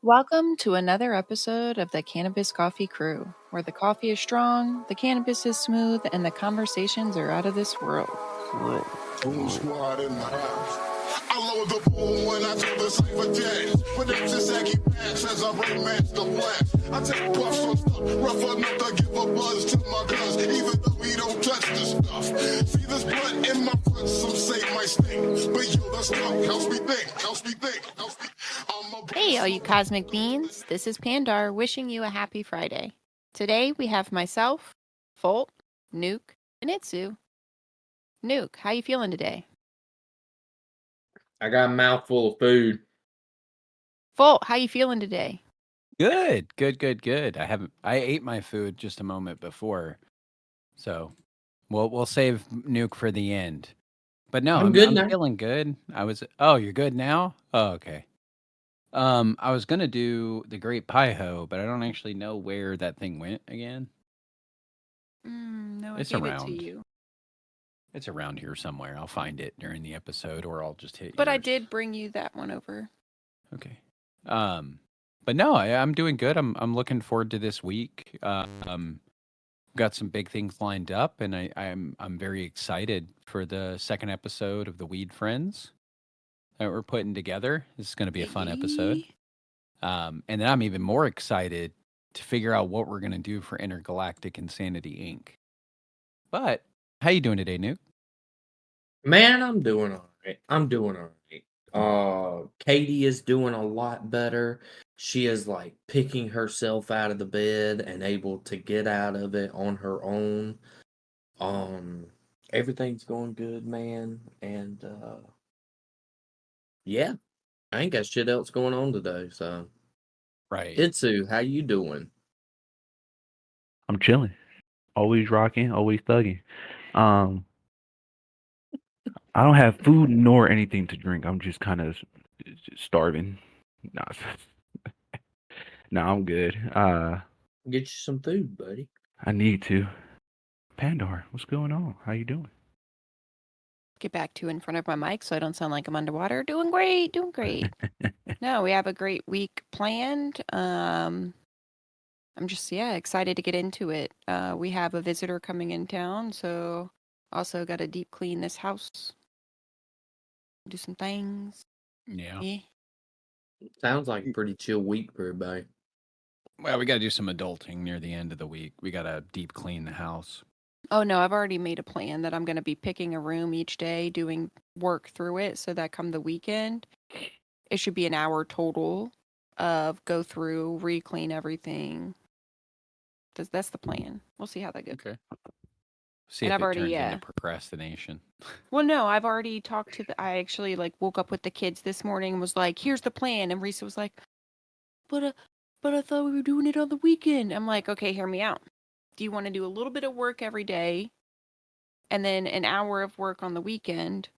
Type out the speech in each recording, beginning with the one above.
Welcome to another episode of the Cannabis Coffee Crew, where the coffee is strong, the cannabis is smooth, and the conversations are out of this world. Boom squad in the house. I lower the boom when I tell the cipher dance. Production saggy pants as I romance the blast. I take puffs on stuff, rough enough to give a buzz to my guns, even though we don't touch the stuff. See this blood in my front, some say my stink. But yo, the stuff helps me think, helps me think, helps me. Hey, all you cosmic beings, this is Pandar wishing you a happy Friday. Today we have myself, Folt, Nuke, and Itsu. Nuke, how you feeling today? I got a mouthful of food. Folt, how you feeling today? Good. I ate my food just a moment before, so we'll save Nuke for the end. But no, I'm good now. feeling good. You're good now? Oh, okay. I was gonna do the Great Pie Ho, but I don't actually know where that thing went again. No, I It's gave around. it to you. It's around here somewhere. I'll find it during the episode, or I'll just hit. But I yours. did bring you that one over. Okay. But no, I'm doing good. I'm looking forward to this week. Got some big things lined up, and I'm very excited for the second episode of the Weed Friends that we're putting together. This is going to be a fun episode. And then I'm even more excited to figure out what we're going to do for Intergalactic Insanity Inc. But how you doing today, Nuke? Man, I'm doing all right. Katie is doing a lot better. She is like picking herself out of the bed and able to get out of it on her own. Everything's going good, man. And yeah, I ain't got shit else going on today. So, Right. Itsu, how you doing? I'm chilling. Always rocking, always thugging. I don't have food nor anything to drink. I'm just kind of starving. Nah, I'm good. Get you some food, buddy. I need to. Pandar, what's going on? How you doing? Get back to in front of my mic so I don't sound like I'm underwater. Doing great. No, we have a great week planned. I'm just excited to get into it. We have a visitor coming in town, so also got to deep clean this house. Do some things. Yeah. Sounds like a pretty chill week for everybody. Well, we got to do some adulting near the end of the week. We got to deep clean the house. Oh, no, I've already made a plan that I'm going to be picking a room each day, doing work through it, so that come the weekend, it should be an hour total of go through, re-clean everything. That's the plan. We'll see how that goes. Okay. See And if I've it already, turns into procrastination. Well, no, I've already talked to I actually woke up with the kids this morning and was like, here's the plan. And Risa was like, but I thought we were doing it on the weekend. I'm like, okay, hear me out. Do you want to do a little bit of work every day and then an hour of work on the weekend?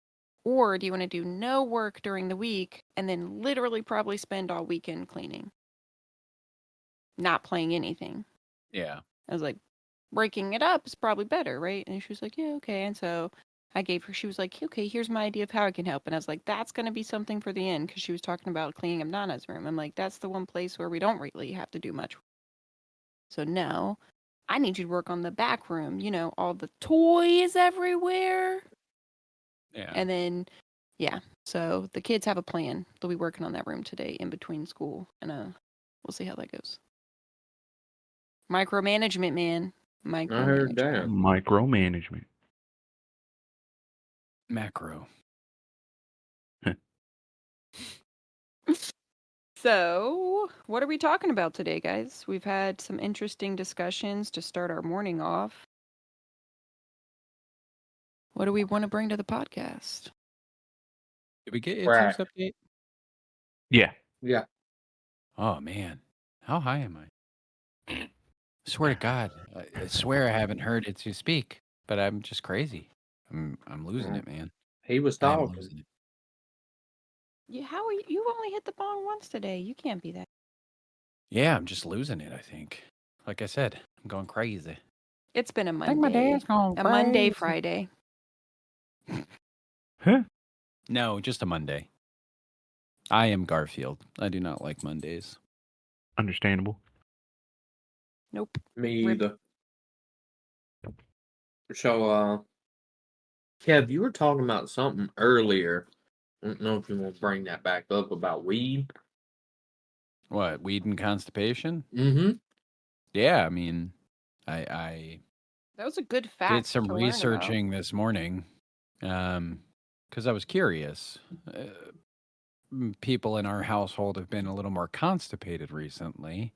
Or do you want to do no work during the week and then literally probably spend all weekend cleaning? Not playing anything. Yeah. I was like, breaking it up is probably better, right? And she was like, yeah, okay. And so I gave her, she was like, okay, here's my idea of how I can help. And I was like, that's going to be something for the end, because she was talking about cleaning up Nana's room. I'm like, that's the one place where we don't really have to do much. So no, I need you to work on the back room, all the toys everywhere. Yeah. And then, so the kids have a plan. They'll be working on that room today in between school. And we'll see how that goes. Micromanagement, man. I heard that. Micromanagement. Macro. So, what are we talking about today, guys? We've had some interesting discussions to start our morning off. What do we want to bring to the podcast? Did we get Right. Itsu's update? Yeah. Yeah. Oh, man. How high am I? Swear to God. I swear I haven't heard Itsu speak, but I'm just crazy. I'm losing it, man. He was I'm talking. losing it. How are you? You only hit the bong once today. You can't be that. Yeah, I'm just losing it, I think. Like I said, I'm going crazy. It's been a I Monday. think my dad's going a Monday, crazy. Friday. Huh? No, just a Monday. I am Garfield. I do not like Mondays. Understandable. Nope. Me Rip. either. So, Kev, you were talking about something earlier. I don't know if you want to bring that back up about weed. What, weed and constipation? Mm-hmm. Yeah, I mean, I That was a good did fact some to learn about. researching this morning, because I was curious. People in our household have been a little more constipated recently.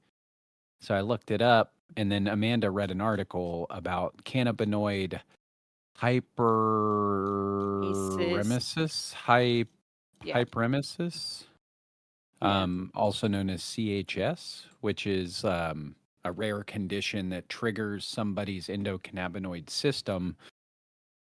So I looked it up, and then Amanda read an article about cannabinoid hyperemesis, Yeah. hyperemesis, Yeah. also known as CHS, which is a rare condition that triggers somebody's endocannabinoid system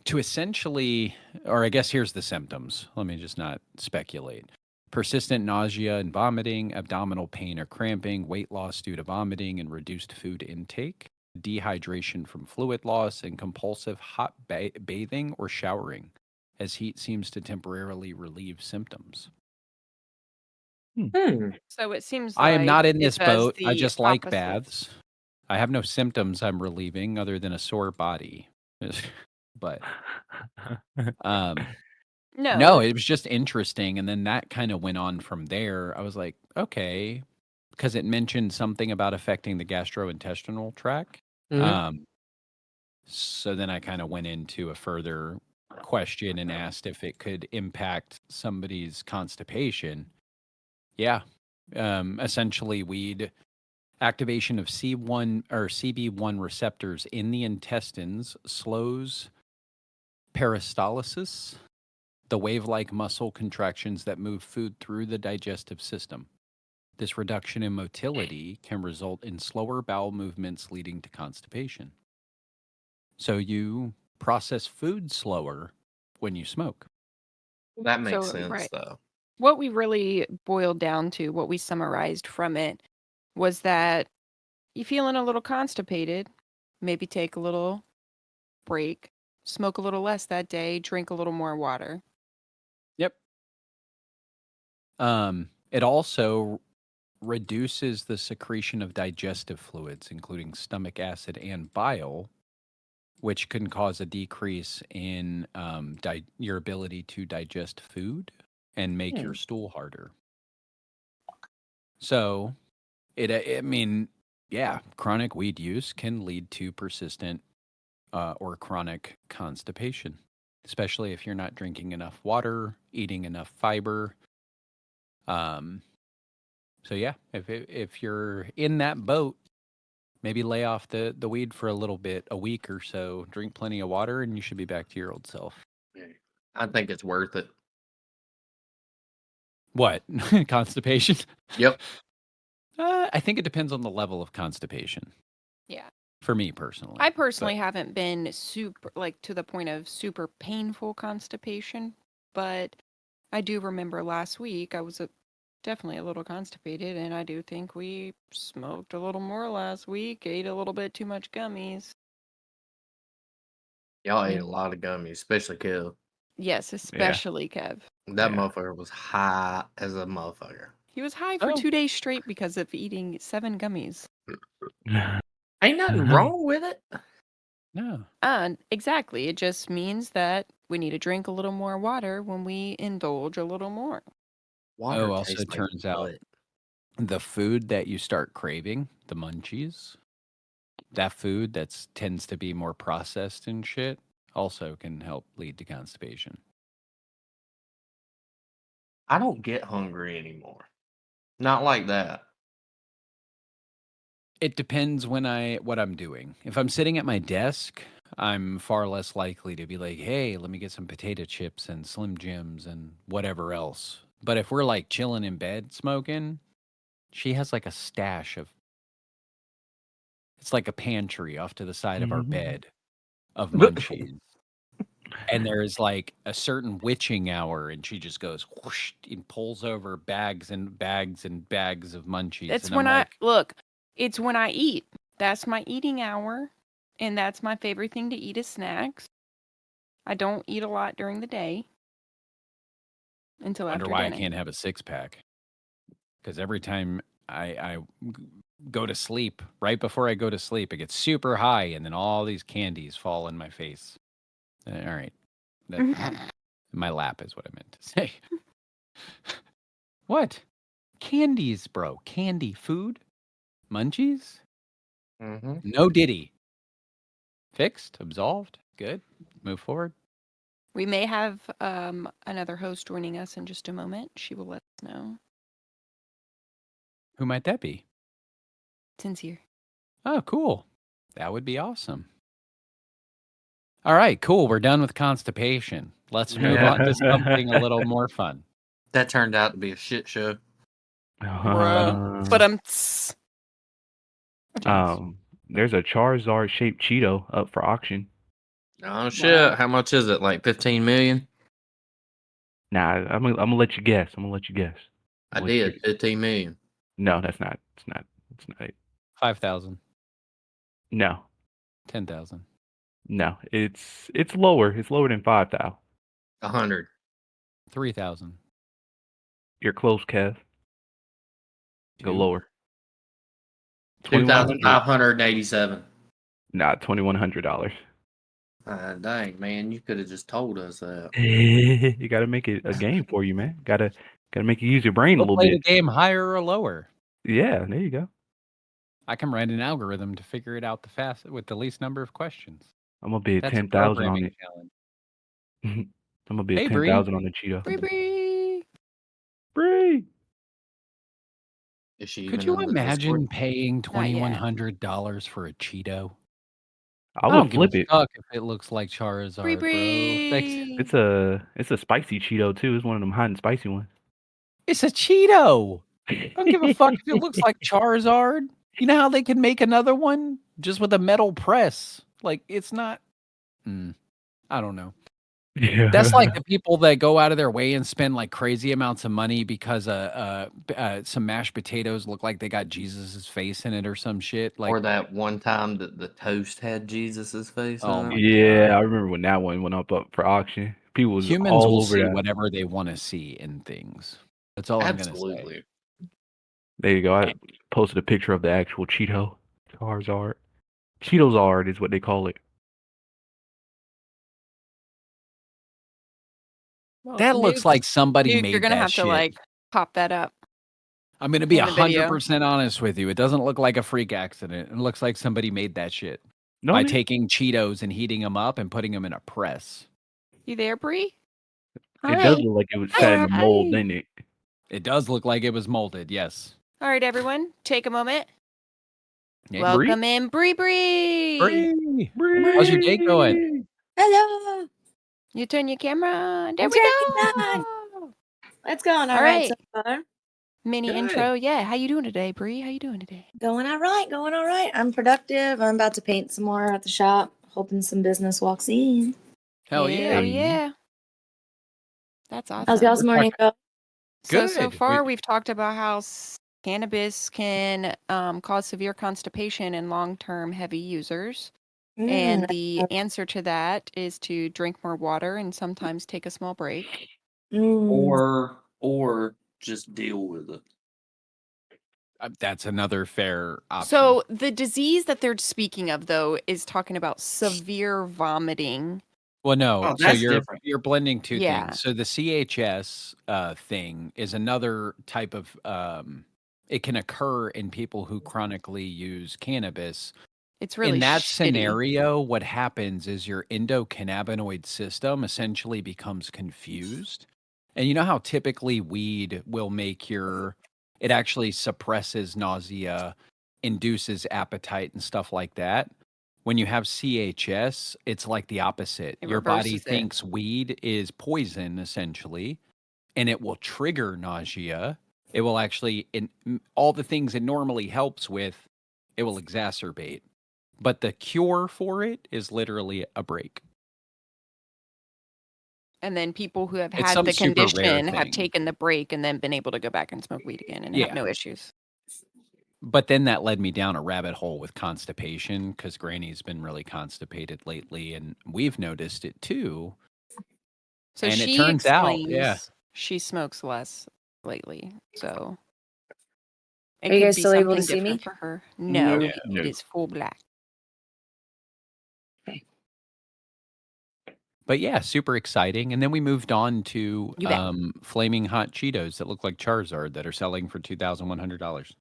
to essentially, or I guess here's the symptoms. Let me just not speculate. Persistent nausea and vomiting, abdominal pain or cramping, weight loss due to vomiting and reduced food intake, dehydration from fluid loss, and compulsive hot bathing or showering, as heat seems to temporarily relieve symptoms. So it seems I am like not in it this does boat. I the just like opposite. baths. I have no symptoms I'm relieving other than a sore body. But no, No, it was just interesting. And then that kind of went on from there. I was like, okay, because it mentioned something about affecting the gastrointestinal tract. Mm-hmm. So then I kind of went into a further question and asked if it could impact somebody's constipation. Yeah. Essentially, weed activation of C1 or CB1 receptors in the intestines slows peristalsis, the wave-like muscle contractions that move food through the digestive system. This reduction in motility can result in slower bowel movements leading to constipation. So you process food slower when you smoke. That makes so sense, right. though. What we really boiled down to, what we summarized from it, was that you feeling a little constipated, maybe take a little break, smoke a little less that day, drink a little more water. Yep. It also reduces the secretion of digestive fluids, including stomach acid and bile, which can cause a decrease in your ability to digest food and make your stool harder. So, I mean, yeah, chronic weed use can lead to persistent or chronic constipation, especially if you're not drinking enough water, eating enough fiber. So yeah, if you're in that boat, maybe lay off the weed for a little bit, a week or so, drink plenty of water, and you should be back to your old self. I think it's worth it. What? Constipation? Yep. I think it depends on the level of constipation. Yeah. For me personally. I personally haven't been super, like, to the point of super painful constipation, but I do remember last week I was definitely a little constipated, and I do think we smoked a little more last week, ate a little bit too much gummies. Y'all ate a lot of gummies, especially Kev. Yes, especially Kev. That Yeah. motherfucker was high as a motherfucker. He was high for Oh. 2 days straight because of eating 7 gummies. Ain't nothing wrong with it. No. Exactly. It just means that we need to drink a little more water when we indulge a little more. Water Also tastes like turns out butt. the food that you start craving, the munchies, that food that tends to be more processed and shit, also can help lead to constipation. I don't get hungry anymore. Not like that. It depends what I'm doing. If I'm sitting at my desk, I'm far less likely to be like, "Hey, let me get some potato chips and Slim Jims and whatever else." But if we're like chilling in bed smoking, she has like a stash of it's like a pantry off to the side of our bed of munchies. And there is like a certain witching hour, and she just goes whoosh and pulls over bags and bags and bags of munchies. It's And when I'm like, look, it's when I eat. That's my eating hour, and that's my favorite thing to eat is snacks. I don't eat a lot during the day until wonder after why dinner. I can't have a 6-pack. Because every time I go to sleep. Right before I go to sleep, it gets super high, and then all these candies fall in my face. All right. My lap is what I meant to say. What? Candies, bro. Candy food? Munchies? Mm-hmm. No Diddy. Fixed? Absolved? Good. Move forward. We may have another host joining us in just a moment. She will let us know. Who might that be? Sincere. Oh, cool. That would be awesome. All right, cool. We're done with constipation. Let's move on to something a little more fun. That turned out to be a shit show. But There's a Charizard shaped Cheeto up for auction. Oh shit! Wow. How much is it? Like 15 million? Nah, I'm gonna let you guess. I did 15 million. No, that's not. It's not. It's not it. 5,000. No, 10,000. no. It's lower. It's lower than 5,000. 100. 3,000. You're close, Kev. Go Two. lower. 2,587. Nah, $2,100. Dang, man, you could have just told us that. You gotta make it a game for you, man. Gotta make you use your brain a We'll little play the bit. game higher or lower. Yeah, there you go. I can write an algorithm to figure it out the fastest with the least number of questions. I'm gonna bid That's a 10,000 on programming it. challenge. I'm gonna bid Hey, Bree. 10,000 on the Cheeto. Bree. Bree. Is she Could even you on the imagine Discord? paying Not yet. $2,100 for a Cheeto? I don't would give a flip it. fuck if it looks like Charizard, bro. It's a spicy Cheeto too. It's one of them hot and spicy ones. It's a Cheeto. I don't give a fuck if it looks like Charizard. You know how they can make another one just with a metal press? Like, it's not. I don't know. Yeah. That's like the people that go out of their way and spend like crazy amounts of money because some mashed potatoes look like they got Jesus's face in it or some shit. Like, Or that one time that the toast had Jesus's face oh on my it? Yeah, God. I remember when that one went up for auction. People was Humans all will over see that. whatever they want to see in things. That's all I'm gonna say. Absolutely. There you go. I posted a picture of the actual Cheeto. Charizard. Cheetozard is what they call it. That looks like somebody Duke, made you're gonna that have shit. to like pop that up. I'm gonna be in the video. 100% honest with you. It doesn't look like a freak accident. It looks like somebody made that shit No, by man. taking Cheetos and heating them up and putting them in a press. You there, Bree? It does look like it was set in the mold, didn't it? It does look like it was molded, yes. All right, everyone, take a moment. Hey, Welcome in, Bree. Bree. How's your day going? Hello. You turn your camera. There I'm we turning it go. It's going all All right so right. far. Mini Good. intro. Yeah. How you doing today, Bree? How you doing today? Going all right. Going all right. I'm productive. I'm about to paint some more at the shop, hoping some business walks in. Hell yeah. Yeah. That's awesome. How's y'all's morning go? So Good. far, we've talked about how cannabis can cause severe constipation in long-term heavy users. And the answer to that is to drink more water and sometimes take a small break. Or just deal with it. That's another fair option. So the disease that they're speaking of, though, is talking about severe vomiting. Well, no. Oh, So that's you're different. you're blending two Yeah. things. So the CHS thing is another type of it can occur in people who chronically use cannabis. It's really in that shitty. scenario, what happens is your endocannabinoid system essentially becomes confused. And you know how typically weed will make it actually suppresses nausea, induces appetite and stuff like that. When you have CHS, it's like the opposite. It Your body reverses it. thinks weed is poison essentially, and it will trigger nausea. It will actually, all the things it normally helps with, it will exacerbate. But the cure for it is literally a break. And then people who have It's had some the super rare condition have thing. taken the break and then been able to go back and smoke weed again and Yeah. have no issues. But then that led me down a rabbit hole with constipation because Granny's been really constipated lately, and we've noticed it too. So And it she turns out, explains yeah. she smokes less lately. So It Are you could guys be still able to something see me? different for her. No, No. it No. is full black. But yeah, super exciting. And then we moved on to You bet. flaming hot Cheetos that look like Charizard that are selling for $2,100.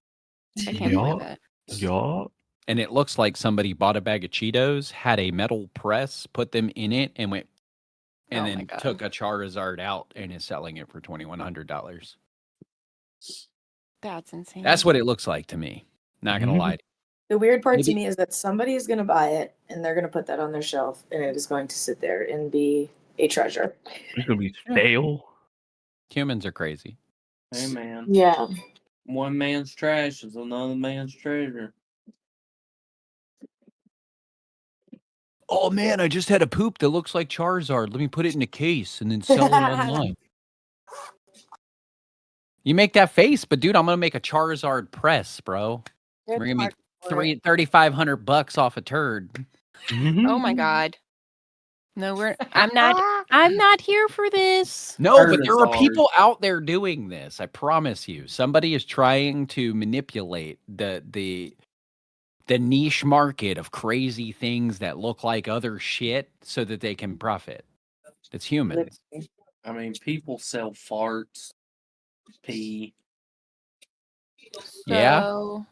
I can't believe Yup. it. Yup. And it looks like somebody bought a bag of Cheetos, had a metal press, put them in it, and went and Oh my then God. took a Charizard out and is selling it for $2,100. That's insane. That's what it looks like to me. Not gonna lie. The weird part to Maybe- me is that somebody is going to buy it and they're going to put that on their shelf and it is going to sit there and be a treasure. It's gonna be stale. Humans are crazy. Hey, man. Yeah. One man's trash is another man's treasure. Oh man, I just had a poop that looks like Charizard. Let me put it in a case and then sell it online. You make that face, but dude, I'm gonna make a Charizard press, bro. We're gonna make $3,500 off a turd. Oh my God. No, I'm not here for this. No, but there are Charizard. people out there doing this. I promise you. Somebody is trying to manipulate the niche market of crazy things that look like other shit so that they can profit. It's humans. I mean, people sell farts, pee. Yeah. So,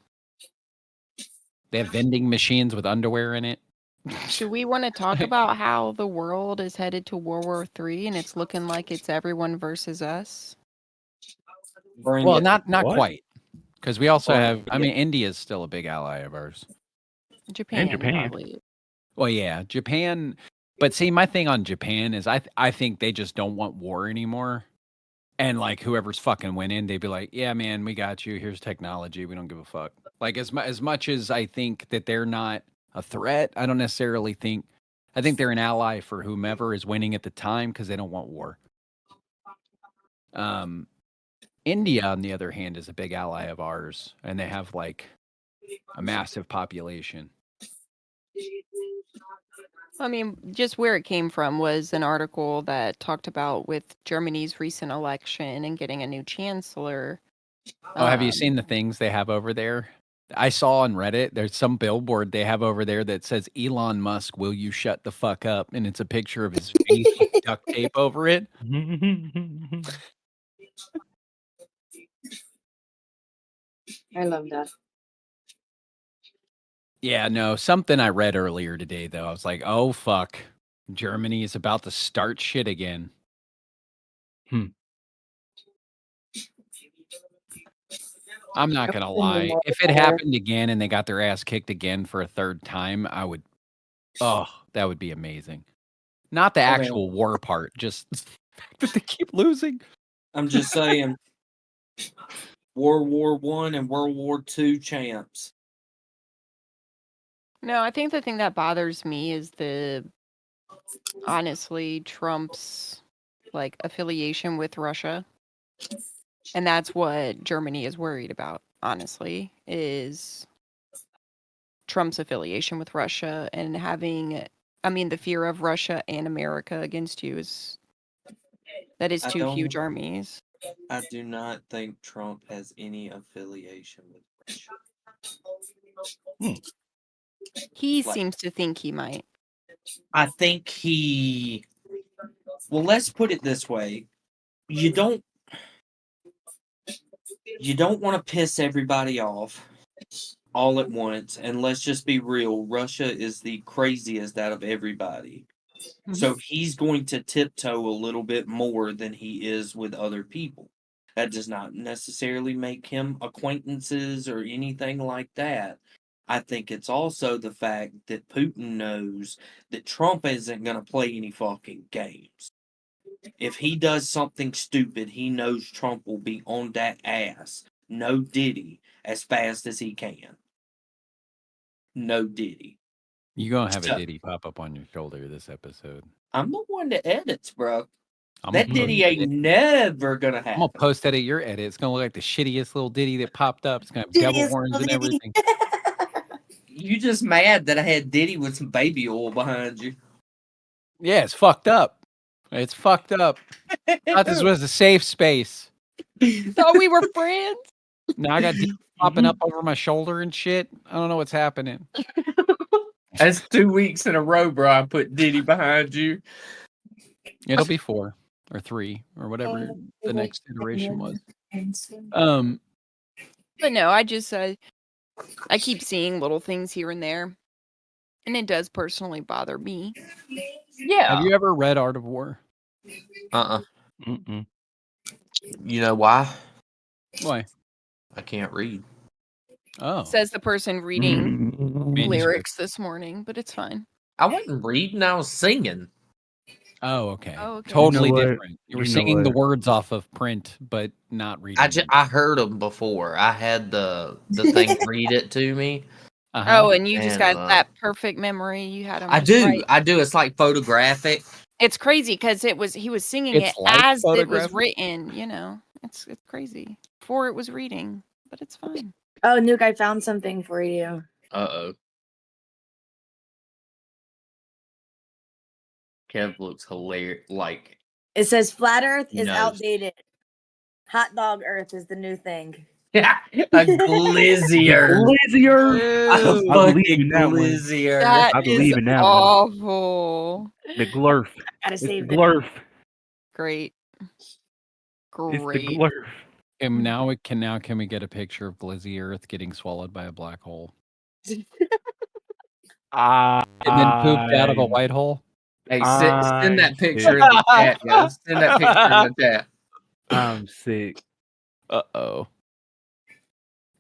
They have vending machines with underwear in it. do we want to talk about how the world is headed to World War III and it's looking like it's everyone versus us? Bring Well, it. not What? quite. Because we also Well, have, I yeah. mean, India is still a big ally of ours. Japan. Japan. Probably. Well, yeah, Japan. But see, my thing on Japan is I think they just don't want war anymore. And like whoever's fucking winning, they'd be like, yeah, man, we got you. Here's technology. We don't give a fuck. Like as much as I think that they're not a threat, I don't necessarily think. I think they're an ally for whomever is winning at the time because they don't want war. India, on the other hand, is a big ally of ours, and they have like a massive population. I mean, just where it came from was an article that talked about with Germany's recent election and getting a new chancellor. Oh, have you seen the things they have over there? I saw on Reddit, there's some billboard they have over there that says, Elon Musk, will you shut the fuck up? And it's a picture of his face with duct tape over it. I love that. Yeah, no, something I read earlier today, though. I was like, oh, fuck. Germany is about to start shit again. I'm not going to lie. If it happened again and they got their ass kicked again for a third time, I would, oh, that would be amazing. Not the Okay. actual war part, just that they keep losing. I'm just saying, World War I and World War II champs. No, I think the thing that bothers me is honestly, Trump's like affiliation with Russia. And that's what Germany is worried about, honestly, is Trump's affiliation with Russia and the fear of Russia and America against you that is I two huge don't- armies. I do not think Trump has any affiliation with Russia. He Like- seems to think he might. I think he. Well, let's put it this way: you don't want to piss everybody off all at once, and let's just be real. Russia is the craziest out of everybody. So he's going to tiptoe a little bit more than he is with other people. That does not necessarily make him acquaintances or anything like that. I think it's also the fact that Putin knows that Trump isn't going to play any fucking games. If he does something stupid, he knows Trump will be on that ass. No diddy as fast as he can. No diddy. You're going to have a So- Diddy pop up on your shoulder this episode. I'm the one that edits, bro. I'm That gonna Diddy post ain't it. never gonna happen. I'm going to post that at your edit. It's going to look like the shittiest little Diddy that popped up. It's going to have devil Shittiest horns and little Diddy. everything. You just mad that I had Diddy with some baby oil behind you. Yeah, it's fucked up. It's fucked up. Thought this was a safe space. Thought we were friends. Now I got Diddy popping up over my shoulder and shit. I don't know what's happening. That's 2 weeks in a row, bro. I put Diddy behind you. It'll be 4 or 3 or whatever the next iteration was. But no, I just I keep seeing little things here and there, and it does personally bother me. Yeah. Have you ever read Art of War? Mm-mm. You know why? Why? I can't read. Oh, Says the person reading manuscript. lyrics this morning, but it's fine. I wasn't reading. I was singing. Oh, okay. Oh, okay. Totally You know what? different. You were You know singing the what? words off of print, but not reading. them. I heard them before. I had the thing read it to me. Uh-huh. Oh, and you just And, got that perfect memory. You had him. I do. Right. I do. It's like photographic. It's crazy because he was singing It's it like as it was photographic? written. You know, it's crazy. Before it was reading, but it's fine. Oh, Nuke, I found something for you. Uh-oh. Kev looks hilarious. Like, It says flat Earth is Nice. outdated. Hot dog Earth is the new thing. a glizzier. Glizzier. A Ew, I believe fucking in that one. glizzier. that I believe is in that one. awful. The glurf. Gotta It's the save this. glurf. Great. It's the Great. glurf. And now can we get a picture of Glizzy Earth getting swallowed by a black hole and then pooped out of a white hole? Hey, send that I'm picture sick. in the chat, guys. Send that picture in the chat. I'm sick. Uh-oh.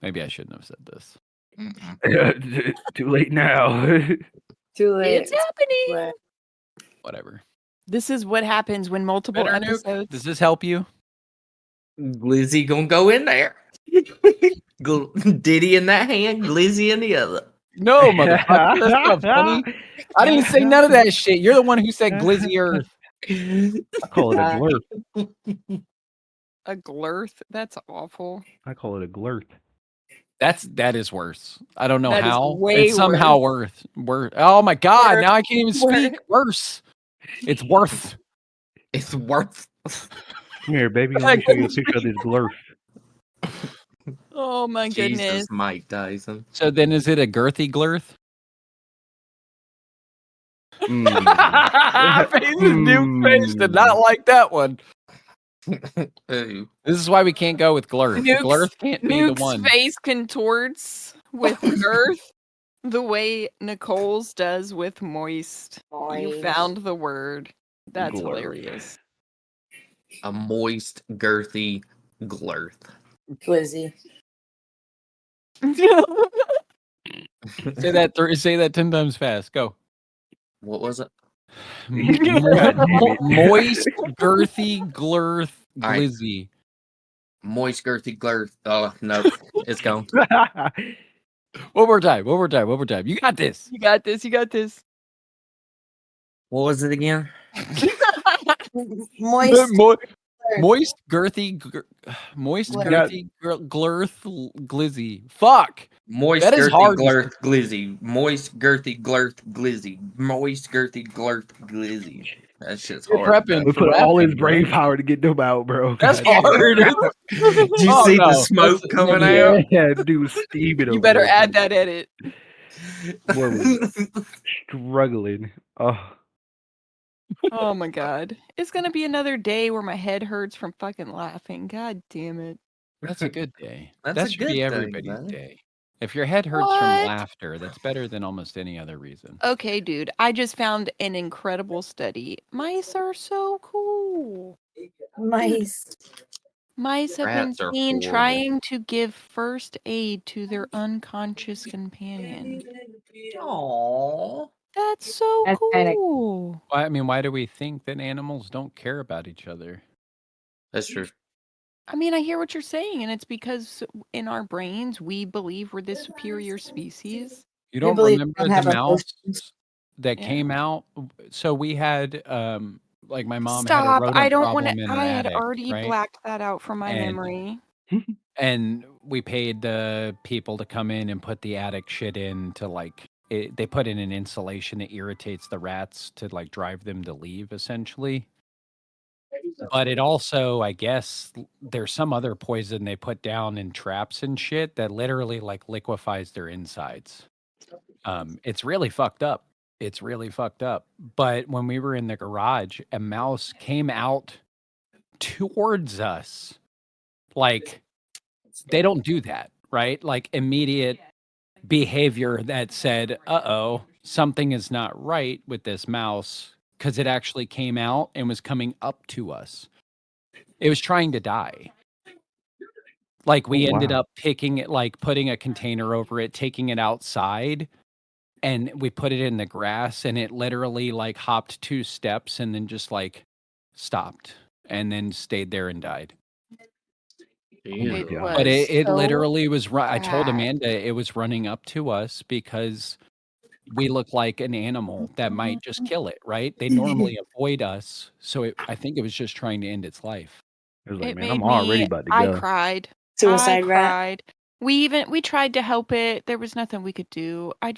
Maybe I shouldn't have said this. Too late now. Too late. It's happening. What? Whatever. This is what happens when multiple Better, Nuke? episodes. Does this help you? Glizzy gonna go in there. Diddy in that hand, Glizzy in the other. No, motherfucker. That's not funny. I didn't say none of that shit. You're the one who said Glizzy Earth. I call it a glurf. A glurth? That's awful. I call it a glurf. That is worse. I don't know That is how. way It's somehow worse. Oh my god! Worse. Now I can't even speak. Worse. It's worth. It's worth. Come here, baby. I Let me show you a couldn't picture of this glurf. Oh my goodness. Jesus, Mike Tyson. So then, is it a girthy glurth? Nuke face did not like that one. Ooh. This is why we can't go with glurth. Glurth can't be the Nuke's one. face contorts with girth the way Nicole's does with moist. You found the word. That's Glurth. hilarious. A moist, girthy glurth. Glizzy. Say that 10 times fast. Go. What was it? Moist, girthy, glurth, All right. glizzy. Moist, girthy glurth. Oh, no. It's gone. One more time. You got this. You got this. You got this. What was it again? Moist. Moist, girthy, Glurth. glurth, glizzy. Fuck. Moist, That is girthy hard to glurth, glizzy. Moist, girthy glurth, glizzy. Moist, girthy glurth, glizzy. That shit's You're hard. prepping We for put all his rapping, brain bro. power to get them out, bro. That's God hard. Did you Oh, see no. the smoke That's- coming damn. out? Yeah, dude, steaming You over better there. add that edit. We're struggling. Oh, Oh my god. It's gonna be another day where my head hurts from fucking laughing. God damn it. That's a good day. That's That a should good be thing, everybody's buddy. day. If your head hurts from What? laughter, that's better than almost any other reason. Okay, dude. I just found an incredible study. Mice are so cool. Mice. Mice have been Rats are seen horrible. trying to give first aid to their unconscious companion. Aww. That's so That's kinda- cool. Why do we think that animals don't care about each other? That's true. I mean, I hear what you're saying, and it's because in our brains we believe we're the superior species. You We don't believe remember don't the have mouse emotions. that Yeah. came out? So we had like my mom had a Stop! rodent I don't want problem to. in her I had attic, already right? blacked that out from my And- memory. And we paid the people to come in and put the attic shit in to they put in an insulation that irritates the rats to like drive them to leave essentially. But it also, I guess, there's some other poison they put down in traps and shit that literally like liquefies their insides. It's really fucked up. It's really fucked up. But when we were in the garage, a mouse came out towards us. Like, they don't do that, right? Like, immediate behavior that said, uh-oh, something is not right with this mouse, because it actually came out and was coming up to us. It was trying to die. Like, we ended up picking it, like putting a container over it, taking it outside, and we put it in the grass, and it literally like hopped 2 steps and then just like stopped and then stayed there and died. It God. But was it so literally was I told bad. Amanda it was running up to us because we look like an animal that might just kill it, right? They normally avoid us, so I think it was just trying to end its life. It was like, It man, I'm made already me. about to I go. cried. I Suicide rat. cried. We tried to help it. There was nothing we could do. I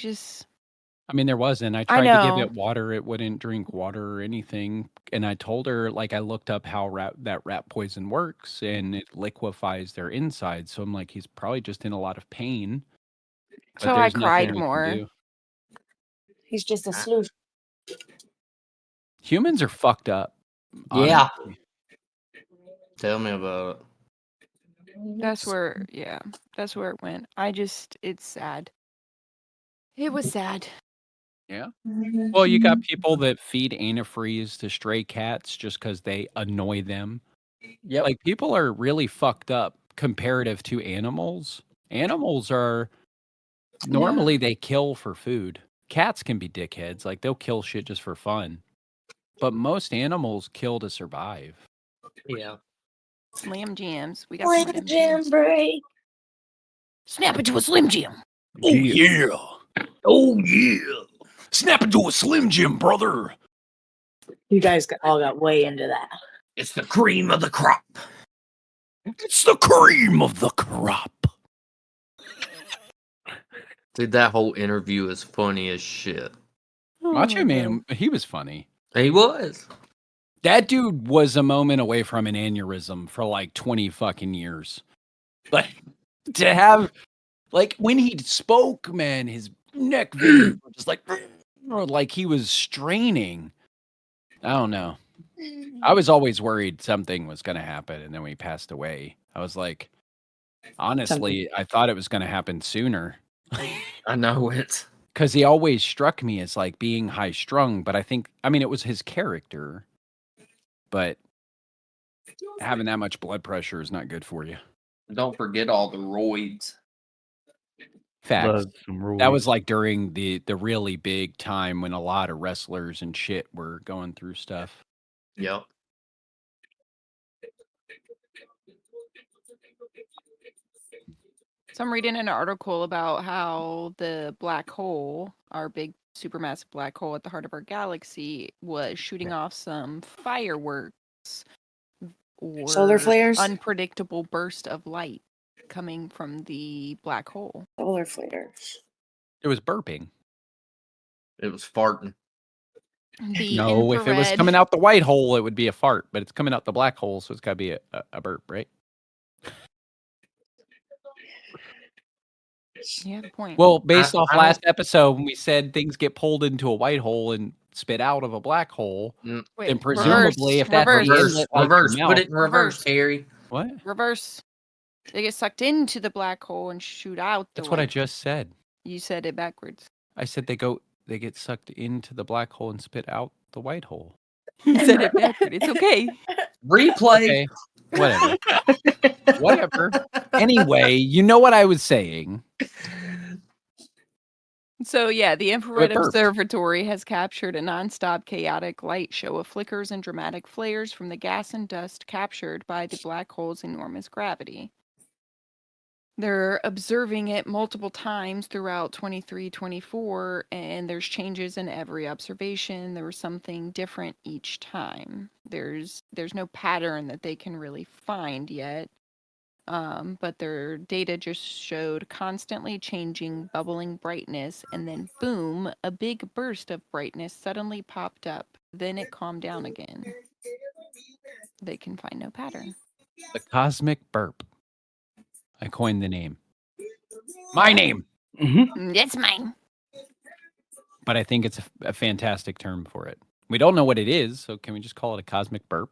I mean, there wasn't. I I tried to give know. it water. It wouldn't drink water or anything. And I told her, like, I looked up how that rat poison works and it liquefies their insides. So I'm like, he's probably just in a lot of pain, but So I there's nothing cried we can more. do. He's just a sleuth. Humans are fucked up. Yeah. Honestly. Tell me about it. That's where it went. It's sad. It was sad. Yeah. Well, you got people that feed antifreeze to stray cats just because they annoy them. Yep. Like, people are really fucked up comparative to animals. Animals are normally they kill for food. Cats can be dickheads, like they'll kill shit just for fun. But most animals kill to survive. Yeah. Slim Jims. We got some Slim Slim Jim Jims. break. Snap into a Slim Jim. Yeah. Oh yeah. Snap into a Slim Jim, brother. You guys all got way into that. It's the cream of the crop. It's the cream of the crop. Dude, that whole interview is funny as shit. Macho Man, he was funny. He was. That dude was a moment away from an aneurysm for like 20 fucking years. Like, to have, like, when he spoke, man, his neck veins were just like he was straining. I don't know. I was always worried something was going to happen, and then when he passed away, I was like, honestly, I thought it was going to happen sooner. I know it. Because he always struck me as like being high strung, but I mean, it was his character. But having that much blood pressure is not good for you. Don't forget all the roids. Facts. Love some rules. That was like during the really big time when a lot of wrestlers and shit were going through stuff. Yep. So I'm reading an article about how the black hole, our big supermassive black hole at the heart of our galaxy, was shooting off some fireworks or Solar flares? unpredictable burst of light coming from the black hole. Solar flares. It was burping. It was farting. The No, if it was infrared- coming out the white hole, it would be a fart, but it's coming out the black hole, so it's got to be a burp, right? Yeah, good point. Well, based off I last episode, when we said things get pulled into a white hole and spit out of a black hole, Wait, then presumably if that's reverse, the Reverse. inlet, like Reverse. your Put mouth- it in reverse, Harry. What? reverse. They get sucked into the black hole and shoot out. That's what I white- just said. You said it backwards. I said they get sucked into the black hole and spit out the white hole. You said it backward. It's okay. Replay. Okay, whatever. Whatever. Anyway, you know what I was saying. So yeah, the infrared burped. observatory has captured a nonstop chaotic light show of flickers and dramatic flares from the gas and dust captured by the black hole's enormous gravity. They're observing it multiple times throughout 23-24, and there's changes in every observation. There was something different each time. There's no pattern that they can really find yet. But their data just showed constantly changing bubbling brightness, and then boom, a big burst of brightness suddenly popped up. Then it calmed down again. they can find no pattern. The cosmic burp. I coined the name. My name. It's mine. But I think it's a fantastic term for it. We don't know what it is, so can we just call it a cosmic burp?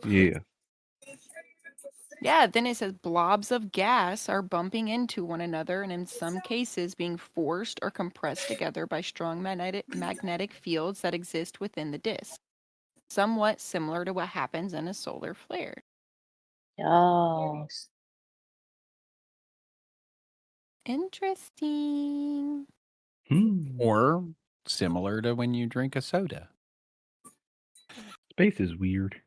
Yeah. Yeah, then it says blobs of gas are bumping into one another and in some cases being forced or compressed together by strong magnetic fields that exist within the disk. Somewhat similar to what happens in a solar flare. Oh. Interesting. Or similar to when you drink a soda. Space is weird.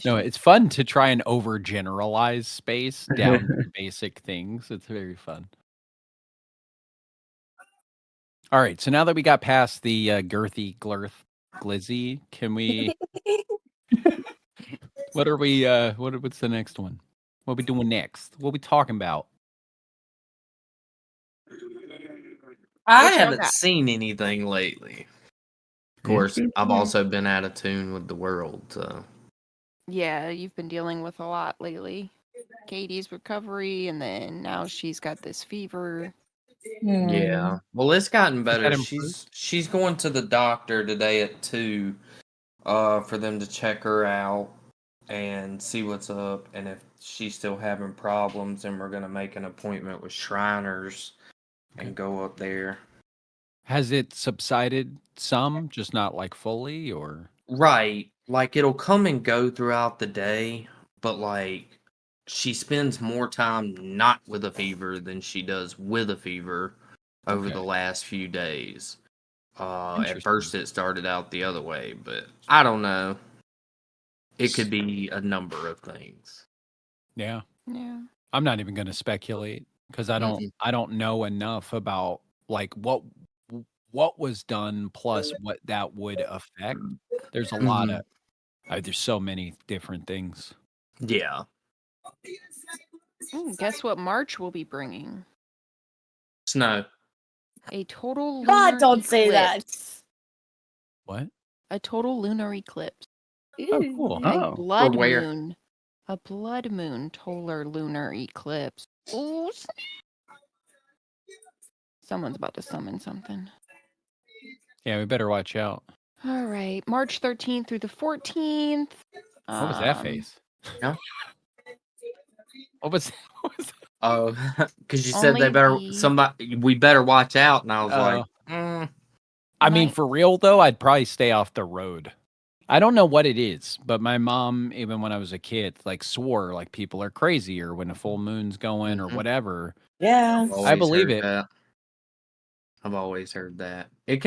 No, it's fun to try and overgeneralize space down to basic things. It's very fun. All right, so now that we got past the girthy glizzy, can we? What are we? What's the next one? What are we doing next? What are we talking about? I What y'all haven't got? seen anything lately. Of course, I've also been out of tune with the world. So. Yeah, you've been dealing with a lot lately. Katie's recovery, and then now she's got this fever. Yeah. Well, it's gotten better. that improved? She's going to the doctor today at 2 for them to check her out and see what's up, and if she's still having problems, then we're gonna make an appointment with Shriners and go up there. Has it subsided some, just not like fully, or? Right. Like it'll come and go throughout the day, but like she spends more time not with a fever than she does with a fever over the Okay. last few days. At Interesting. first it started out the other way, but I don't know. It could be a number of things. Yeah. Yeah. I'm not even going to speculate because I don't know enough about like what was done plus what that would affect. There's a lot of there's so many different things. Yeah. Guess what March will be bringing? Snow. A total lunar God, don't say that. eclipse. What? A total lunar eclipse. Oh, cool. A blood For where? moon. A blood moon total lunar eclipse. Ooh, someone's about to summon something. Yeah, we better watch out. All right, March 13th through the 14th. What was that face? No? What was that? Oh, because you said Only we better watch out, and I was like, I mean, for real though, I'd probably stay off the road. I don't know what it is, but my mom, even when I was a kid, like swore like people are crazy or when a full moon's going or whatever. Yeah. I believe it. That. I've always heard that. It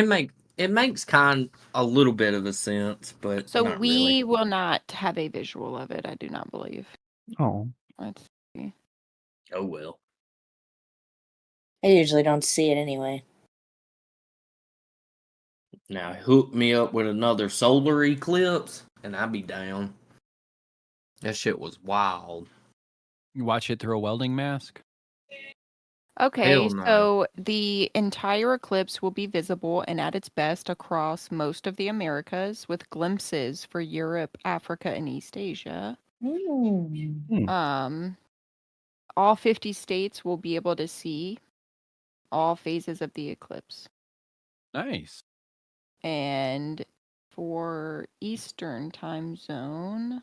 makes a little bit of a sense, but so not we really. will not have a visual of it. I do not believe. Oh. Let's see. Oh well. I usually don't see it anyway. Now hook me up with another solar eclipse, and I'd be down. That shit was wild. You watch it through a welding mask? Okay, Hell no. so the entire eclipse will be visible and at its best across most of the Americas, with glimpses for Europe, Africa, and East Asia. All 50 states will be able to see all phases of the eclipse. Nice. And for Eastern time zone,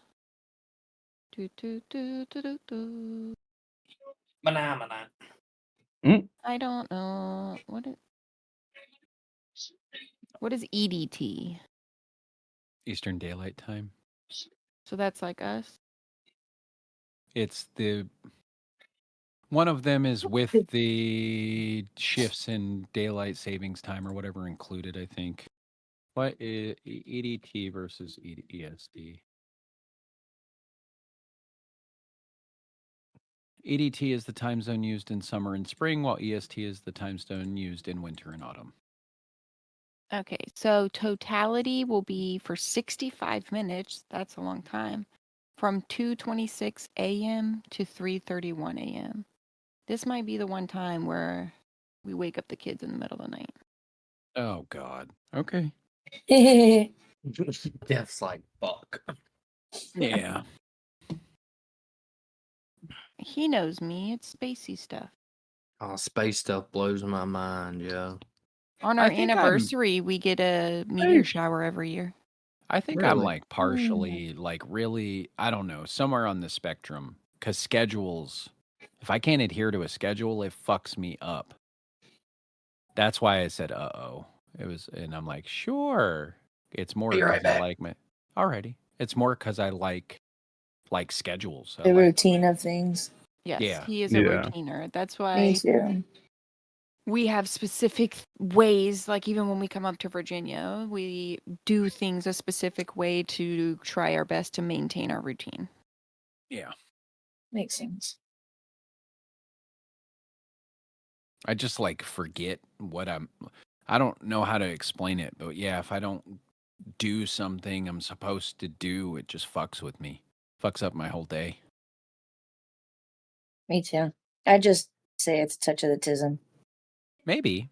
Banana. I don't know what is EDT? Eastern Daylight Time. So that's like us. It's one of them is with the shifts in daylight savings time or whatever included, I think. What is EDT versus ESD? EDT is the time zone used in summer and spring, while EST is the time zone used in winter and autumn. Okay, so totality will be for 65 minutes. That's a long time. From 2:26 a.m. to 3:31 a.m. This might be the one time where we wake up the kids in the middle of the night. Oh God. Okay. Death's like fuck. Yeah. He knows me. It's spacey stuff. Oh, space stuff blows my mind, yo. On I our think anniversary, we get a meteor shower every year. I think I'm Really? like partially like really, I don't know, somewhere on the spectrum. Because schedules, if I can't adhere to a schedule, it fucks me up. That's why I said, uh-oh. It was, and I'm like, sure. It's more Be right because I back. like my, alrighty. It's more because I like schedules. I The like, routine of things. Yes, yeah. he is a Yeah. routiner. That's Me why too. we have specific ways, like even when we come up to Virginia, we do things a specific way to try our best to maintain our routine. Yeah. Makes sense. I just like forget what I don't know how to explain it, but yeah, if I don't do something I'm supposed to do, it just fucks with me. Fucks up my whole day. Me too. I just say it's a touch of the tism Maybe.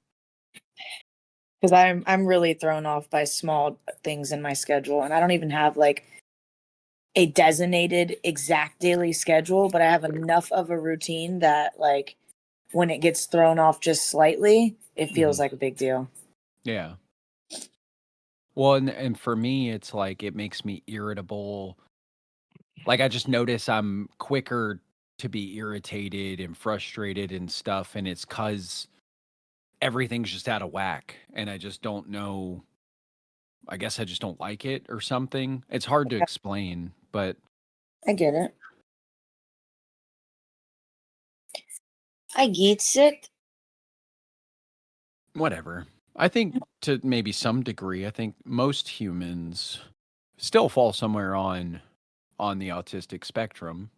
because I'm really thrown off by small things in my schedule, and I don't even have like a designated exact daily schedule, but I have enough of a routine that like when it gets thrown off just slightly, it feels Mhm. like a big deal. Yeah. Well, and for me, it's like it makes me irritable. Like I just notice I'm quicker to be irritated and frustrated and stuff, and it's cuz everything's just out of whack and I just don't know. I guess I just don't like it or something. It's hard to explain, but I get it. I gets it. whatever. I think to maybe some degree, I think most humans still fall somewhere on the autistic spectrum.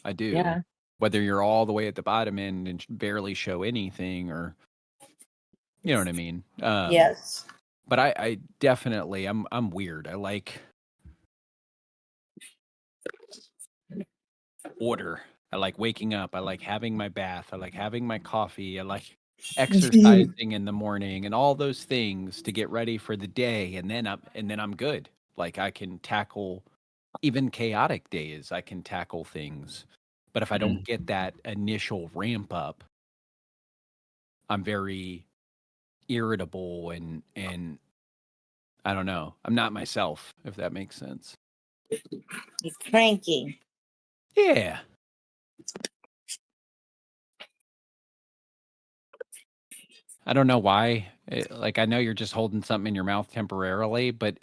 I do. Yeah. Whether you're all the way at the bottom end and barely show anything, or you know what I mean. Yes. But I definitely I'm weird. I like order. I like waking up. I like having my bath. I like having my coffee. I like exercising in the morning and all those things to get ready for the day, and then I'm good. Like I can tackle even chaotic days. I can tackle things. But if I don't get that initial ramp up, I'm very irritable and I don't know. I'm not myself, if that makes sense. You're cranky. Yeah. I don't know why. Like I know you're just holding something in your mouth temporarily, but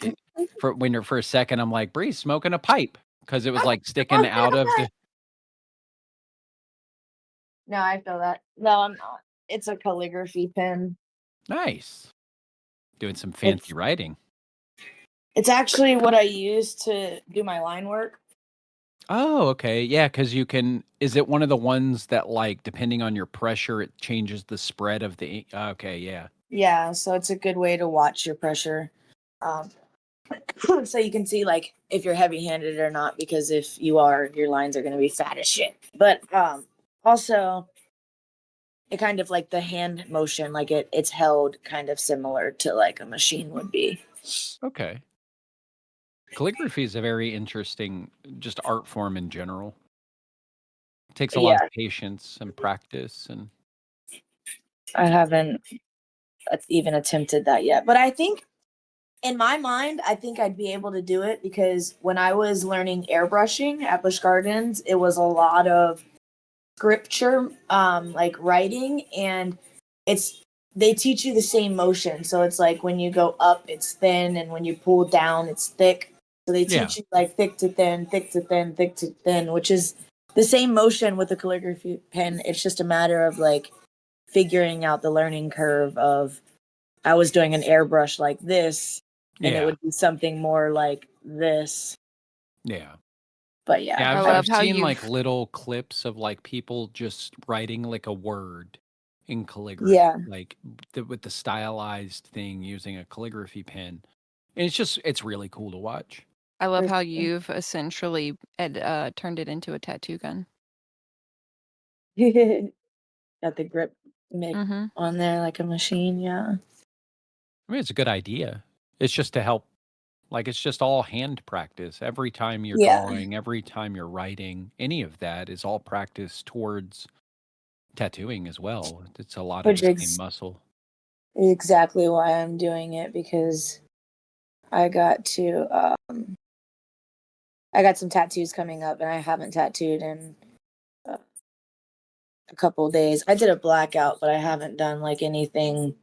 for a second I'm like, Bree's smoking a pipe because it was like sticking out of the No, I feel that. No, I'm not. It's a calligraphy pen. nice. Doing some fancy writing. It's actually what I use to do my line work. Oh, okay. Yeah, because you can. Is it one of the ones that, like, depending on your pressure, it changes the spread of the ink? Okay, yeah. Yeah, so it's a good way to watch your pressure. Um, so you can see like if you're heavy handed or not, because if you are, your lines are gonna be fat as shit. But also it kind of like the hand motion, like it's held kind of similar to like a machine would be. Okay. Calligraphy is a very interesting, just art form in general. It takes a lot Yeah, of patience and practice, and I haven't even attempted that yet. But I think in my mind, I think I'd be able to do it because when I was learning airbrushing at Busch Gardens, it was a lot of scripture, like writing, and it's they teach you the same motion. So it's like when you go up, it's thin, and when you pull down, it's thick. So they yeah, teach you like thick to thin, thick to thin, thick to thin, which is the same motion with the calligraphy pen. It's just a matter of like figuring out the learning curve of I was doing an airbrush like this, and it yeah, would be something more like this. yeah. But yeah, Yeah, I I've love how seen like you've little clips of like people just writing like a word in calligraphy, yeah, like with the stylized thing using a calligraphy pen. And it's really cool to watch. I love for how sure. you've essentially turned it into a tattoo gun. Got the grip mic Mm-hmm. on there like a machine. Yeah. I mean, it's a good idea. It's just to help Like it's just all hand practice. Every time you're Yeah. drawing, every time you're writing, any of that is all practice towards tattooing as well. It's a lot of Which the same is muscle. exactly why I'm doing it, because I got some tattoos coming up and I haven't tattooed in a couple of days. I did a blackout, but I haven't done like anything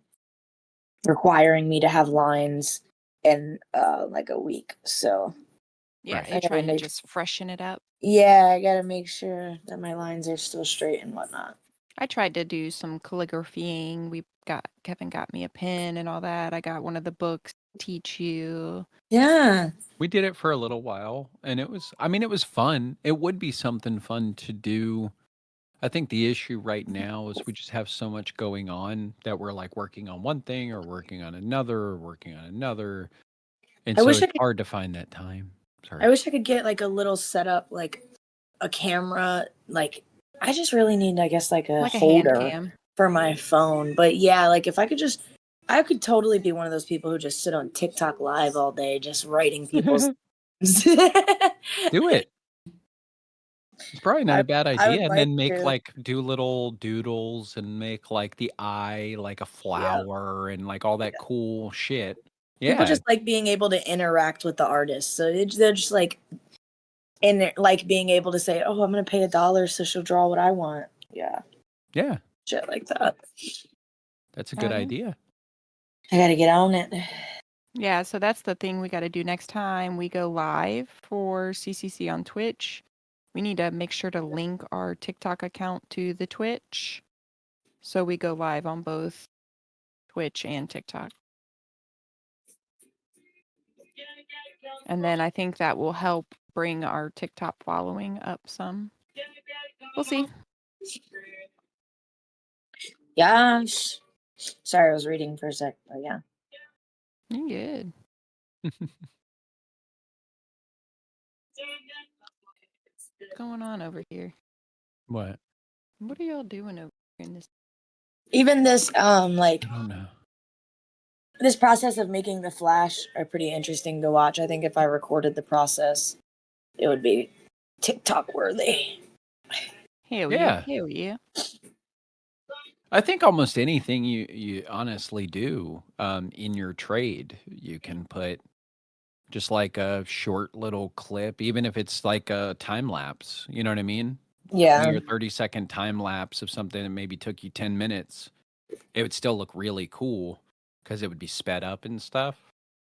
requiring me to have lines in like a week. So Yeah, Right. you're I gotta trying to make just freshen it up. I gotta make sure that my lines are still straight and whatnot. I tried to do some calligraphying. Kevin got me a pen and all that. I got one of the books to teach you. Yeah. We did it for a little while and it was fun. It would be something fun to do. I think the issue right now is we just have so much going on that we're like working on one thing or working on another or working on another. And I so wish I it's could hard to find that time. I Sorry. wish I could get like a little setup, like a camera. Like I just really need, I guess, like a Like a hand holder cam. for my phone. But yeah, like if I could totally be one of those people who just sit on TikTok live all day, just writing people's. Do it. It's probably not I a bad I would idea. And like then make to. like do little doodles and make like the eye like a Yeah. flower and like all that cool shit. People Yeah. just like being able to interact with the artist, so they're just like in there, like being able to say, "Oh, I'm gonna pay $1, so she'll draw what I want." Yeah, Yeah. shit like that. That's a good Okay. idea. I gotta get on it. Yeah, so that's the thing we got to do next time we go live for CCC on Twitch. We need to make sure to link our TikTok account to the Twitch. So we go live on both Twitch and TikTok. And then I think that will help bring our TikTok following up some. We'll see. Gosh, sorry, I was reading for a sec, but yeah. You're good. What's going on over here? What? What are y'all doing over here in this? Even this, like I don't know. this process of making the flash are pretty interesting to watch. I think if I recorded the process, it would be TikTok worthy. Hell Yeah. yeah. Hell yeah. I think almost anything you honestly do in your trade, you can put just like a short little clip, even if it's like a time lapse. You know what I mean? 20 Yeah, or 30-second time lapse of something that maybe took you 10 minutes. It would still look really cool because it would be sped up and stuff.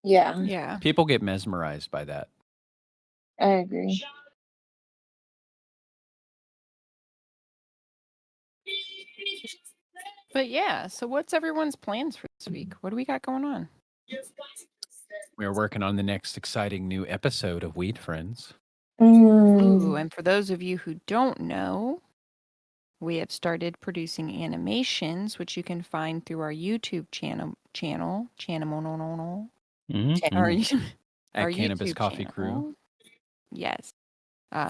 yeah, Yeah. People get mesmerized by that. I agree. But yeah, so what's everyone's plans for this week? What do we got going on? We're working on the next exciting new episode of Weed Friends. Ooh, and for those of you who don't know, we have started producing animations, which you can find through our YouTube channel, Mhm. our, At our Cannabis YouTube Coffee Crew. channel. Yes.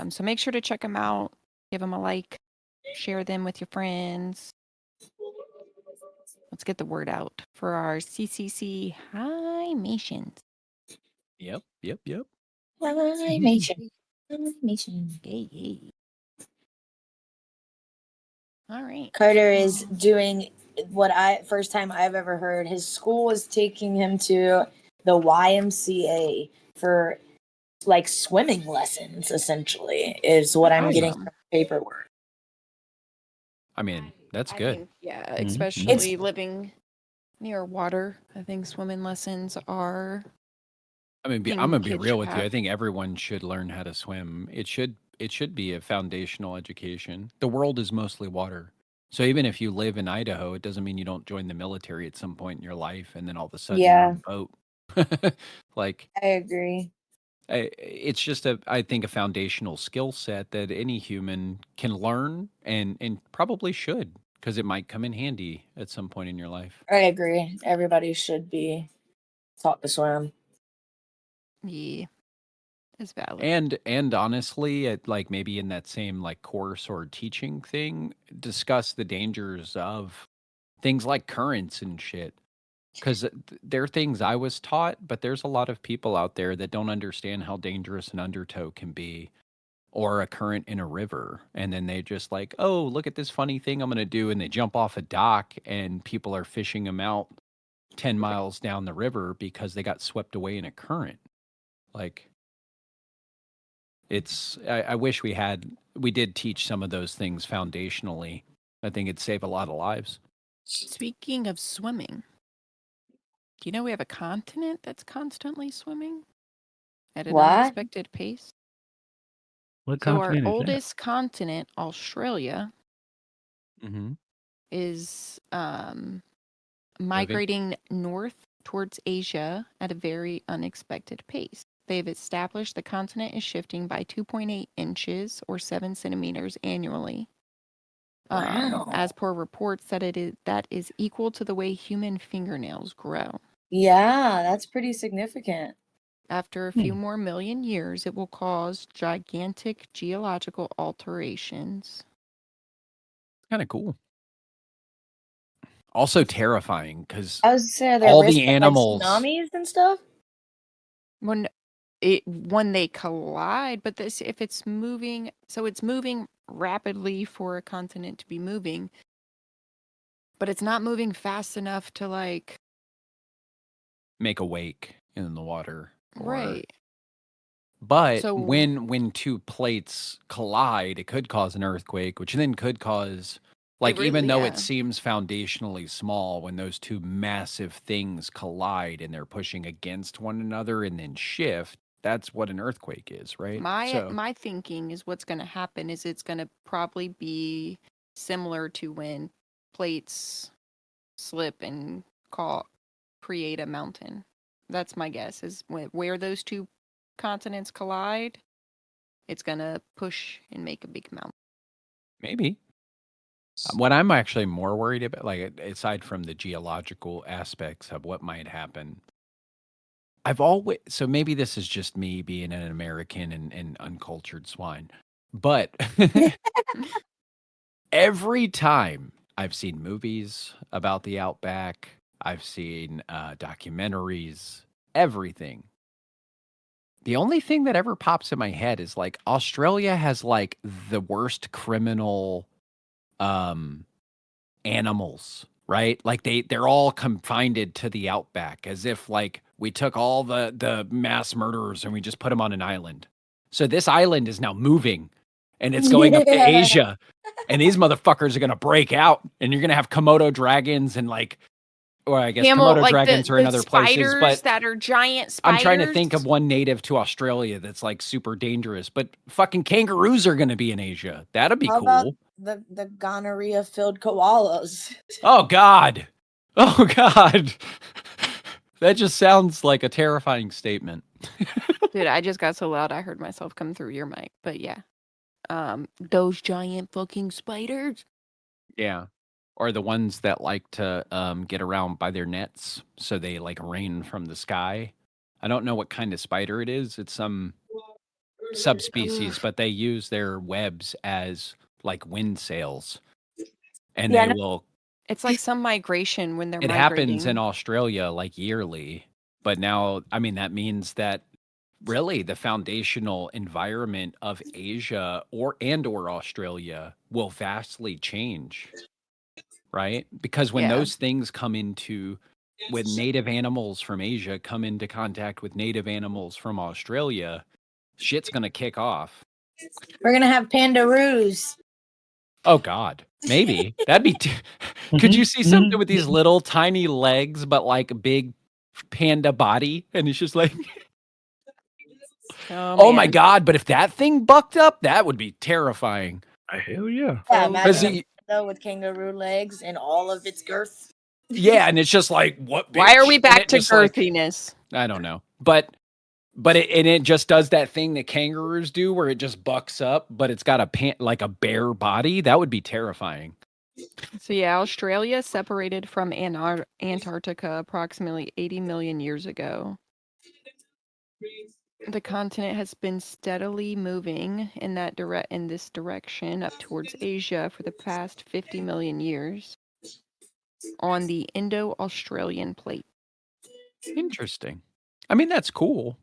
So make sure to check them out, give them a like, share them with your friends. Let's get the word out for our CCC Himations. Yep. Animation. Yay. All right. Carter is doing what first time I've ever heard. His school is taking him to the YMCA for like swimming lessons, essentially, is what I'm getting Awesome. from paperwork. I mean, that's I good. think, yeah, Mhm. especially living near water. I think swimming lessons are. I mean, I'm thing gonna be kids real should with you. I have. think everyone should learn how to swim. It should be a foundational education. The world is mostly water. So even if you live in Idaho, it doesn't mean you don't join the military at some point in your life and then all of a sudden you're on a boat. Like I agree. it's just I think a foundational skill set that any human can learn and probably should because it might come in handy at some point in your life. I agree. Everybody should be taught to swim. Yeah, it's valid. And honestly, at like maybe in that same like course or teaching thing, discuss the dangers of things like currents and shit. because there are things I was taught, but there's a lot of people out there that don't understand how dangerous an undertow can be or a current in a river. And then they just like, oh, look at this funny thing I'm going to do. And they jump off a dock and people are fishing them out 10 miles down the river because they got swept away in a current. Like, I wish we did teach some of those things foundationally. I think it'd save a lot of lives. Speaking of swimming, do you know we have a continent that's constantly swimming at an What? unexpected pace? What So our continent is that? oldest continent, Australia, Mm-hmm. is migrating north towards Asia at a very unexpected pace. They've established the continent is shifting by 2.8 inches or 7 centimeters annually. Wow. As per reports that is equal to the way human fingernails grow. Yeah, that's pretty significant. After a few more million years, it will cause gigantic geological alterations. Kind of cool. Also terrifying because I was saying, are there all risks the of, animals. like, tsunamis and stuff? When they collide, but if it's moving, so it's moving rapidly for a continent to be moving, but it's not moving fast enough to like make a wake in the water. right. But So when two plates collide, it could cause an earthquake, which then could cause like even though it seems foundationally small, when those two massive things collide and they're pushing against one another and then shift, that's what an earthquake is, right? my thinking is what's going to happen is it's going to probably be similar to when plates slip and create a mountain. That's my guess is where those two continents collide, it's going to push and make a big mountain. Maybe. What I'm actually more worried about, like aside from the geological aspects of what might happen, so maybe this is just me being an American and uncultured swine, but every time I've seen movies about the outback, I've seen documentaries, everything. The only thing that ever pops in my head is like Australia has like the worst criminal animals, right? Like they're all confined to the outback as if like we took all the mass murderers and we just put them on an island. So this island is now moving and it's going up to Asia and these motherfuckers are going to break out and you're going to have Komodo dragons and like, or I guess Komodo dragons are in other places, but that are giant spiders. I'm trying to think of one native to Australia that's like super dangerous, but fucking kangaroos are going to be in Asia. That'd be How cool. about the gonorrhea-filled koalas? Oh God. Oh God. That just sounds like a terrifying statement. Dude, I just got so loud I heard myself come through your mic. But yeah. Those giant fucking spiders. Yeah. Or the ones that like to get around by their nets so they like rain from the sky. I don't know what kind of spider it is. It's some subspecies, but they use their webs as like wind sails. And Yeah, they will. It's like some migration when they're It migrating. happens in Australia like yearly. But now, I mean, that means that really the foundational environment of Asia or Australia will vastly change. Right? Because when those things when native animals from Asia come into contact with native animals from Australia, shit's going to kick off. we're gonna have pandaroos. Oh God, maybe that'd be. Could you see something with these little tiny legs, but like a big panda body, and it's just like, oh my God! But if that thing bucked up, that would be terrifying. Hell yeah! Yeah, imagine a panda with kangaroo legs and all of its girth. Yeah, and it's just like, what? Bitch? Why are we back to girthiness? girthiness? I don't know, but it just does that thing that kangaroos do, where it just bucks up, but it's got like a bare body. That would be terrifying. So yeah, Australia separated from Antarctica approximately 80 million years ago. The continent has been steadily moving in this direction up towards Asia for the past 50 million years. on the Indo-Australian plate. Interesting. I mean, that's cool.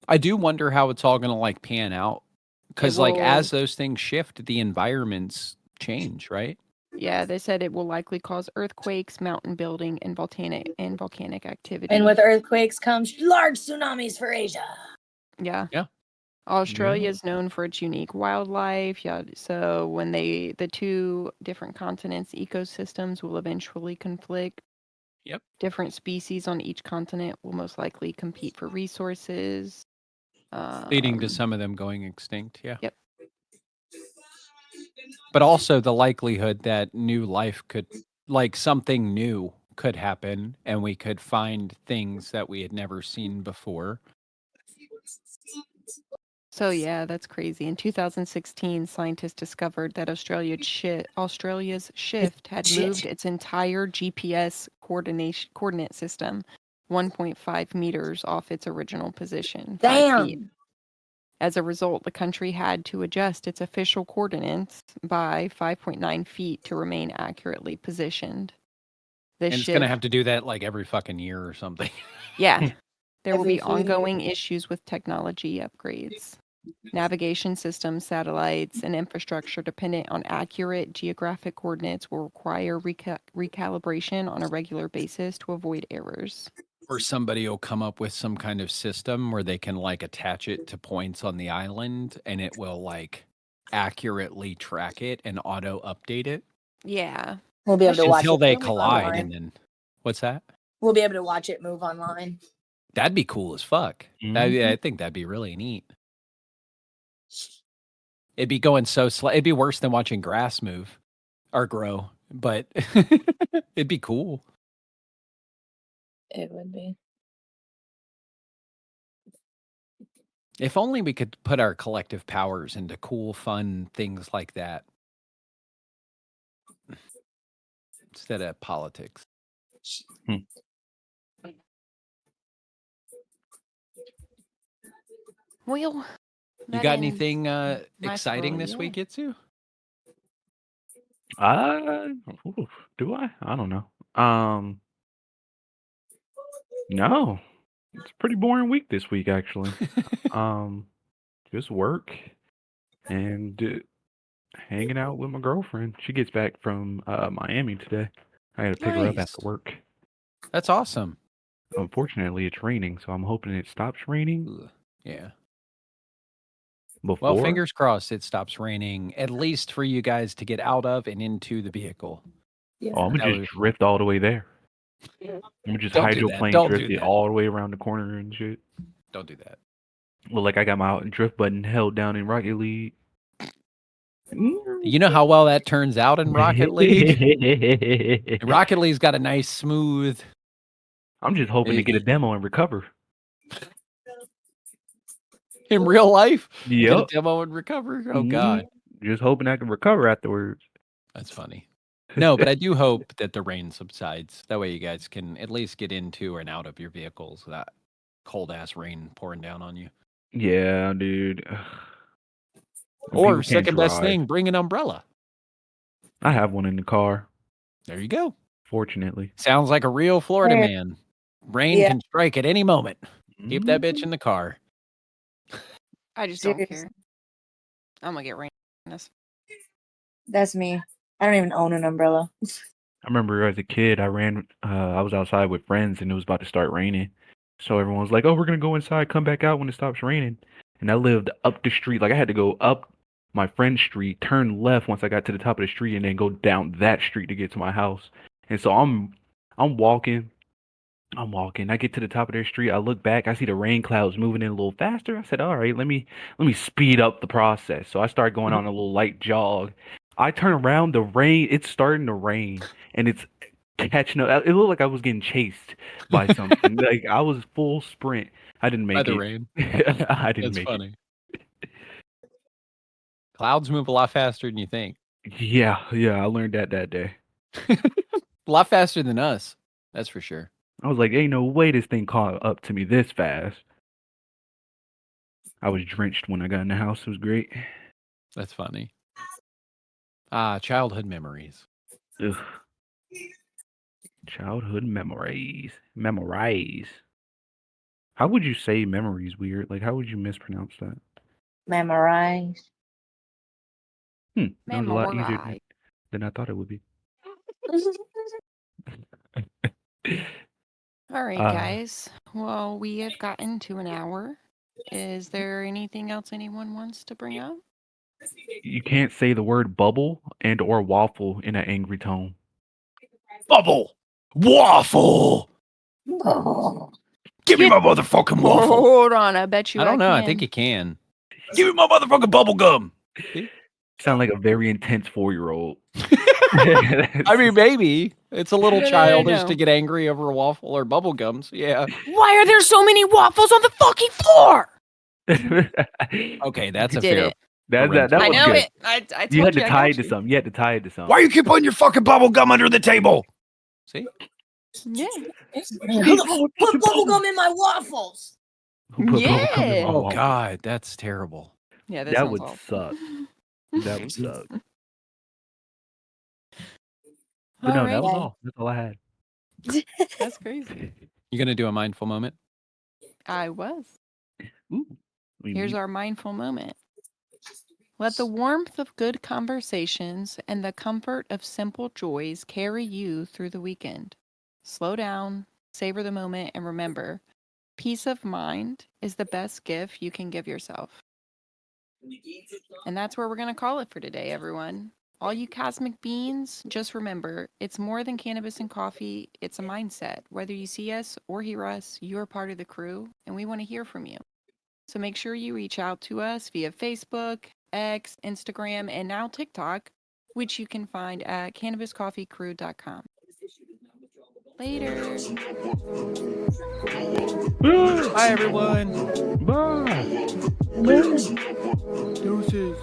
I do wonder how it's all going to like pan out because, like, will- as those things shift, the environments change, right? Yeah, they said it will likely cause earthquakes, mountain building, and volcanic activity. And with earthquakes comes large tsunamis for Asia. yeah. Yeah. Australia is known for its unique wildlife. Yeah, so when the two different continents' ecosystems will eventually conflict. Yep. Different species on each continent will most likely compete for resources. Leading to some of them going extinct. Yeah. Yep. But also the likelihood that new life could, like, something new could happen and we could find things that we had never seen before. So yeah, that's crazy. In 2016, scientists discovered that Australia's shift had moved its entire GPS coordinate system 1.5 meters off its original position, 5 feet. Damn. As a result, the country had to adjust its official coordinates by 5.9 feet to remain accurately positioned. And it's going to have to do that like every fucking year or something. Yeah. There will Every be few ongoing issues with technology upgrades. Navigation systems, satellites, and infrastructure dependent on accurate geographic coordinates will require recalibration on a regular basis to avoid errors. Or somebody will come up with some kind of system where they can like attach it to points on the island and it will like accurately track it and auto update it Yeah. We'll be able to watch until it they move collide. online. And then what's that? We'll be able to watch it move online. That'd be cool as fuck. I think that'd be really neat. It'd be going so slow. It'd be worse than watching grass move or grow, but it'd be cool. It would be. If only we could put our collective powers into cool, fun things like that instead of politics. Well, You that got ends anything my exciting scroll, this yeah. week, Itsu? Do I? I don't know. No. It's a pretty boring week this week, actually. Just work and hanging out with my girlfriend. She gets back from Miami today. I got to pick her up Nice. after work. That's awesome. Unfortunately, it's raining, so I'm hoping it stops raining Ugh, yeah. before. Well, fingers crossed it stops raining, at least for you guys to get out of and into the vehicle. Yeah. Oh, I'm That gonna would- just drift all the way there. I'm gonna just Don't do that. hydroplane Don't drift do it that. all the way around the corner and shit. Don't do that. Well, like I got my drift button held down in Rocket League. You know how well that turns out in Rocket League? Rocket League's got a nice smooth. I'm just hoping to get a demo and recover. In real life? Get a Yep. demo and recover? Oh, Mhm. God. Just hoping I can recover afterwards. That's funny. No, but I do hope that the rain subsides. That way you guys can at least get into and out of your vehicles without cold-ass rain pouring down on you. Yeah, dude. Or People can't second best drive. thing, bring an umbrella. I have one in the car, There you go. fortunately. Sounds like a real Florida There. man. Rain Yeah. can strike at any moment. Keep that bitch Mhm. in the car. I just don't Seriously. care. I'm gonna get rain. That's me. I don't even own an umbrella. I remember as a kid, I was outside with friends and it was about to start raining. So everyone was like, "Oh, we're gonna go inside, come back out when it stops raining." And I lived up the street. Like I had to go up my friend's street, turn left once I got to the top of the street, and then go down that street to get to my house. And so I'm walking. I get to the top of their street. I look back. I see the rain clouds moving in a little faster. I said, "All right, let me speed up the process." So I start going on a little light jog. I turn around. The rain. It's starting to rain, and it's catching up. It looked like I was getting chased by something. Like I was full sprint. I didn't By make the it. rain. I didn't That's make funny. Clouds move a lot faster than you think. it. Yeah. I learned that day. A lot faster than us. That's for sure. I was like, "Ain't no way this thing caught up to me this fast." I was drenched when I got in the house. It was great. That's funny. Childhood memories. Ugh. Childhood memories. Memorize. How would you say memories weird? Like, how would you mispronounce that? Memorize. That was a lot easier Memorize. than I thought it would be. All right, Uh, guys. Well, we have gotten to an hour. Is there anything else anyone wants to bring up? you can't say the word bubble and or waffle in an angry tone. Bubble, waffle. Give me my motherfucking waffle. Hold on, I bet you I don't know. I can. think you can. Give me my motherfucking bubble gum. Sound like a very intense 4-year-old. I mean, maybe it's a little No, no, no, childish no. to get angry over a waffle or bubble gums. Yeah. Why are there so many waffles on the fucking floor? Okay, that's a Did fair. it. that I was know good. it. I told You had to I tie got it to you. something. You had to tie it to something. Why you keep putting your fucking bubble gum under the table? See? Yeah. Who put bubblegum in my waffles? Who put bubble gum in Yeah. my Oh waffle? God, that's terrible. Yeah, that That sounds would awful. suck. That would suck. But All no, right. that was all. That's all I had. That's crazy. You gonna do a mindful moment? I was. Ooh. Here's our mindful moment. Let the warmth of good conversations and the comfort of simple joys carry you through the weekend. Slow down, savor the moment, and remember, peace of mind is the best gift you can give yourself. And that's where we're going to call it for today, everyone. All you cosmic beings, just remember, it's more than cannabis and coffee. It's a mindset. Whether you see us or hear us, you're part of the crew, and we want to hear from you. So make sure you reach out to us via Facebook, X, Instagram, and now TikTok, which you can find at cannabiscoffeecrew.com. Later. Bye, everyone. Bye. Deuces.